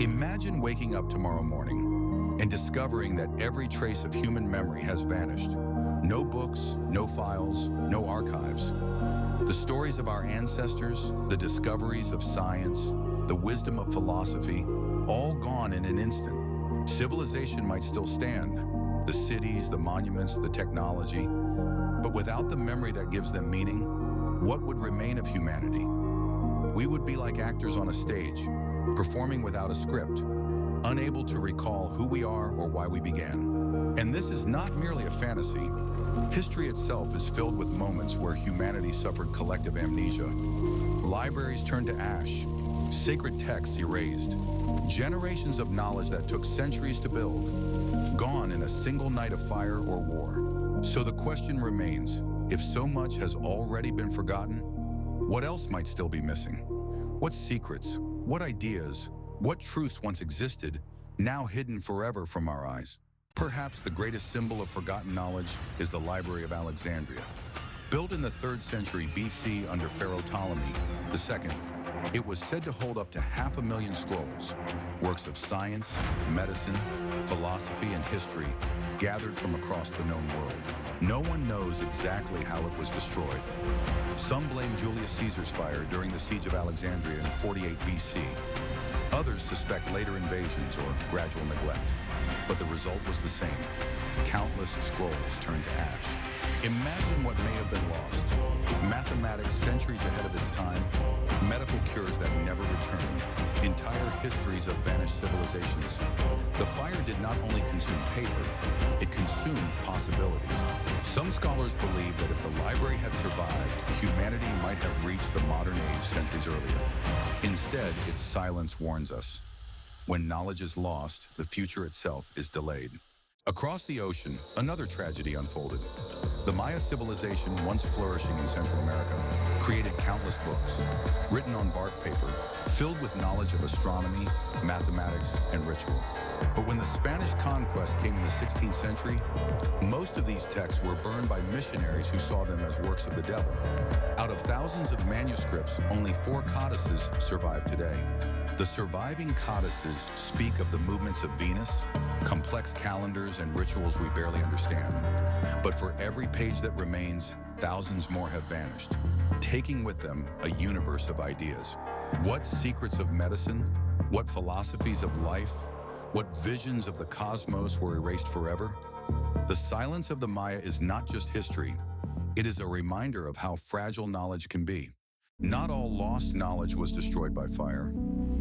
Imagine waking up tomorrow morning and discovering that every trace of human memory has vanished. No books, no files, no archives. The stories of our ancestors, the discoveries of science, the wisdom of philosophy, all gone in an instant. Civilization might still stand, the cities, the monuments, the technology, but without the memory that gives them meaning, what would remain of humanity? We would be like actors on a stage, performing without a script, unable to recall who we are or why we began. And this is not merely a fantasy. History itself is filled with moments where humanity suffered collective amnesia. Libraries turned to ash, sacred texts erased, generations of knowledge that took centuries to build, gone in a single night of fire or war. So the question remains, if so much has already been forgotten, what else might still be missing? What secrets, what ideas, what truths once existed, now hidden forever from our eyes? Perhaps the greatest symbol of forgotten knowledge is the Library of Alexandria. Built in the 3rd century BC under Pharaoh Ptolemy II, it was said to hold up to 500,000 scrolls, works of science, medicine, philosophy, and history gathered from across the known world. No one knows exactly how it was destroyed. Some blame Julius Caesar's fire during the siege of Alexandria in 48 BC. Others suspect later invasions or gradual neglect. But the result was the same. Countless scrolls turned to ash. Imagine what may have been lost. Mathematics centuries ahead of its time, medical cures that never returned, entire histories of vanished civilizations. The fire did not only consume paper, it consumed possibilities. Some scholars believe that if the library had survived, humanity might have reached the modern age centuries earlier. Instead, its silence warns us. When knowledge is lost, the future itself is delayed. Across the ocean, another tragedy unfolded. The Maya civilization, once flourishing in Central America, created countless books, written on bark paper, filled with knowledge of astronomy, mathematics, and ritual. But when the Spanish conquest came in the 16th century, most of these texts were burned by missionaries who saw them as works of the devil. Out of thousands of manuscripts, only 4 codices survive today. The surviving codices speak of the movements of Venus, complex calendars, and rituals we barely understand. But for every page that remains, thousands more have vanished, taking with them a universe of ideas. What secrets of medicine, what philosophies of life, what visions of the cosmos were erased forever? The silence of the Maya is not just history. It is a reminder of how fragile knowledge can be. Not all lost knowledge was destroyed by fire.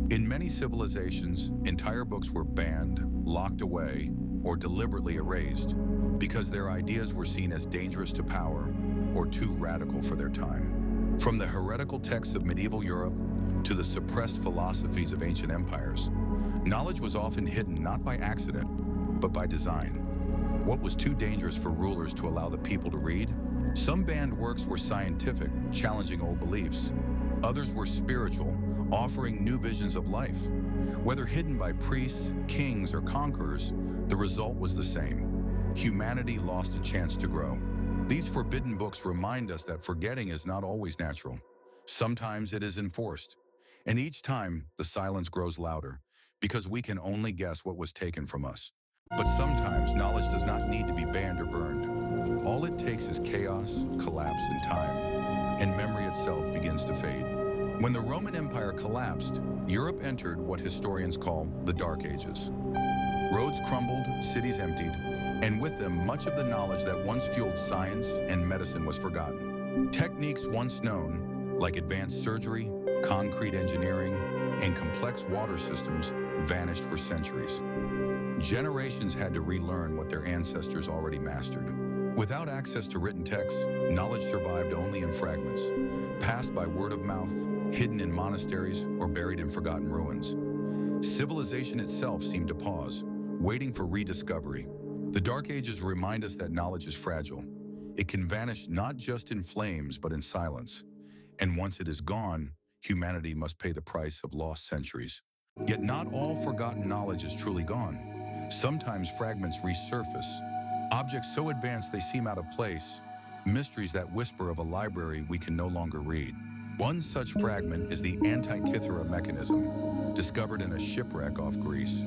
In many civilizations, entire books were banned, locked away, or deliberately erased because their ideas were seen as dangerous to power or too radical for their time. From the heretical texts of medieval Europe to the suppressed philosophies of ancient empires, knowledge was often hidden not by accident, but by design. What was too dangerous for rulers to allow the people to read? Some banned works were scientific, challenging old beliefs. Others were spiritual, offering new visions of life. Whether hidden by priests, kings, or conquerors, the result was the same. Humanity lost a chance to grow. These forbidden books remind us that forgetting is not always natural. Sometimes it is enforced. And each time, the silence grows louder, because we can only guess what was taken from us. But sometimes knowledge does not need to be banned or burned. All it takes is chaos, collapse, and time, and memory itself begins to fade. When the Roman Empire collapsed, Europe entered what historians call the Dark Ages. Roads crumbled, cities emptied, and with them much of the knowledge that once fueled science and medicine was forgotten. Techniques once known, like advanced surgery, concrete engineering, and complex water systems, vanished for centuries. Generations had to relearn what their ancestors already mastered. Without access to written texts, knowledge survived only in fragments, passed by word of mouth, hidden in monasteries, or buried in forgotten ruins. Civilization itself seemed to pause, waiting for rediscovery. The Dark Ages remind us that knowledge is fragile. It can vanish not just in flames, but in silence. And once it is gone, humanity must pay the price of lost centuries. Yet not all forgotten knowledge is truly gone. Sometimes fragments resurface, objects so advanced they seem out of place, mysteries that whisper of a library we can no longer read. One such fragment is the Antikythera mechanism, discovered in a shipwreck off Greece.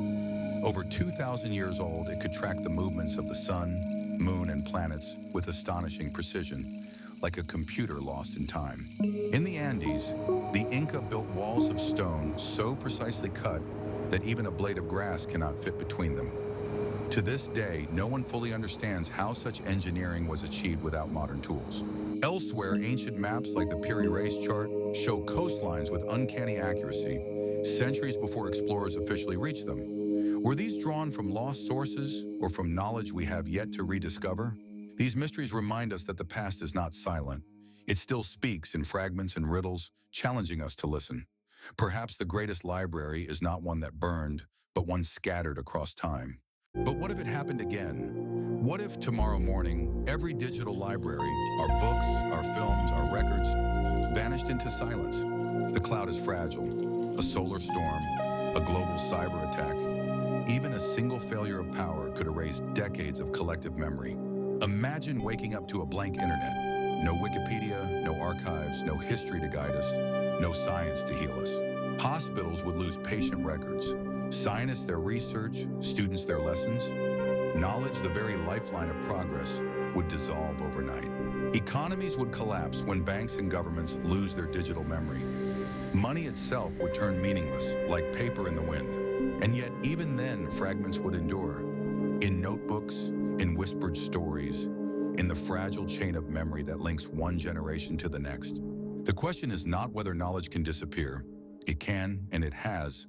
Over 2,000 years old, it could track the movements of the sun, moon, and planets with astonishing precision, like a computer lost in time. In the Andes, the Inca built walls of stone so precisely cut that even a blade of grass cannot fit between them. To this day, no one fully understands how such engineering was achieved without modern tools. Elsewhere, ancient maps like the Piri Reis chart show coastlines with uncanny accuracy, centuries before explorers officially reached them. Were these drawn from lost sources or from knowledge we have yet to rediscover? These mysteries remind us that the past is not silent. It still speaks in fragments and riddles, challenging us to listen. Perhaps the greatest library is not one that burned, but one scattered across time. But what if it happened again? What if tomorrow morning, every digital library, our books, our films, our records, vanished into silence? The cloud is fragile. A solar storm, a global cyber attack, even a single failure of power could erase decades of collective memory. Imagine waking up to a blank internet. No Wikipedia, no archives, no history to guide us, no science to heal us. Hospitals would lose patient records, scientists their research, students their lessons. Knowledge, the very lifeline of progress, would dissolve overnight. Economies would collapse when banks and governments lose their digital memory. Money itself would turn meaningless, like paper in the wind. And yet, even then, fragments would endure. In notebooks, in whispered stories, in the fragile chain of memory that links one generation to the next. The question is not whether knowledge can disappear. It can, and it has,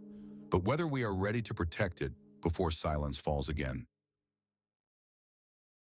but whether we are ready to protect it before silence falls again.